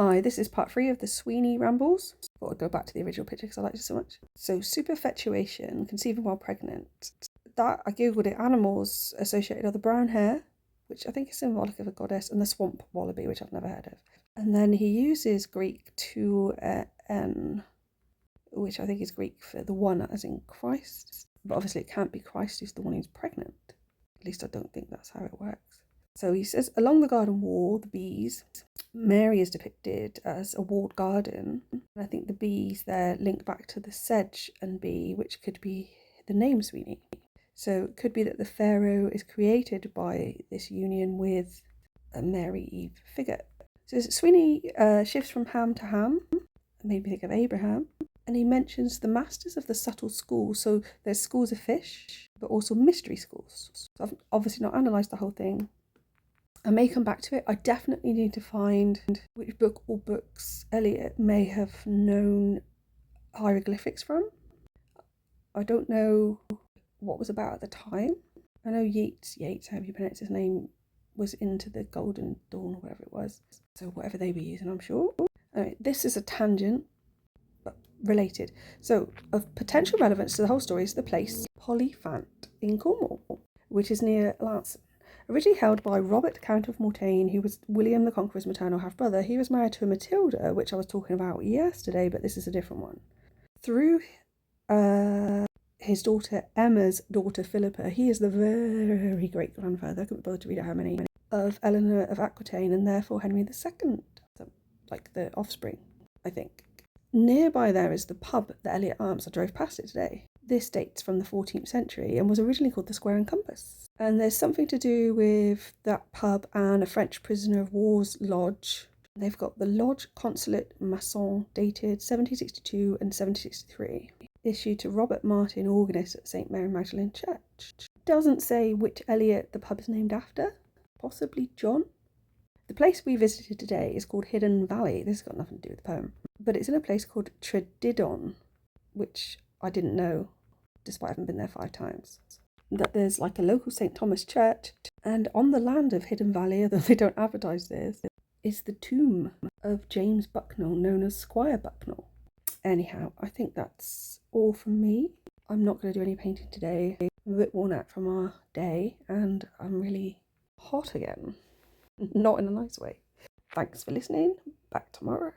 Hi, this is part 3 of the Sweeney rambles. Thought I'd go back to the original picture because I liked it so much. So, superfetuation, conceiving while pregnant. That, I googled it, animals associated are the brown hare, which I think is symbolic of a goddess, and the swamp wallaby, which I've never heard of. And then he uses Greek 2n, which I think is Greek for the one as in Christ. But obviously it can't be Christ who's the one who's pregnant. At least I don't think that's how it works. So he says, along the garden wall, the bees, Mary is depicted as a walled garden. And I think the bees there link back to the sedge and bee, which could be the name Sweeney. So it could be that the pharaoh is created by this union with a Mary Eve figure. So Sweeney shifts from ham to ham. It made me think of Abraham. And he mentions the masters of the subtle schools. So there's schools of fish, but also mystery schools. So I've obviously not analysed the whole thing. I may come back to it. I definitely need to find which book or books Eliot may have known hieroglyphics from. I don't know what was about at the time. I know Yeats, however you pronounce his name, was into the Golden Dawn or whatever it was. So whatever they were using, I'm sure. Anyway, this is a tangent, but related. So of potential relevance to the whole story is the place Polyphant in Cornwall, which is near Lancet. Originally held by Robert, Count of Mortain, who was William the Conqueror's maternal half-brother, he was married to a Matilda, which I was talking about yesterday, but this is a different one. Through his daughter Emma's daughter Philippa, he is the very great-grandfather, I couldn't bother to read out how many, of Eleanor of Aquitaine, and therefore Henry II, like the offspring, I think. Nearby there is the pub, the Eliot Arms. I drove past it today. This dates from the 14th century and was originally called the Square and Compass. And there's something to do with that pub and a French prisoner of war's lodge. They've got the Lodge Consulate Masson dated 1762 and 1763, issued to Robert Martin, organist at St. Mary Magdalene Church. Doesn't say which Eliot the pub is named after, possibly John. The place we visited today is called Hidden Valley. This has got nothing to do with the poem, but it's in a place called Tredidon, which I didn't know, despite having been there 5 times. That there's like a local St. Thomas church, and on the land of Hidden Valley, although they don't advertise this, is the tomb of James Bucknell, known as Squire Bucknell. Anyhow, I think that's all from me. I'm not going to do any painting today. I'm a bit worn out from our day, and I'm really hot again. Not in a nice way. Thanks for listening. Back tomorrow.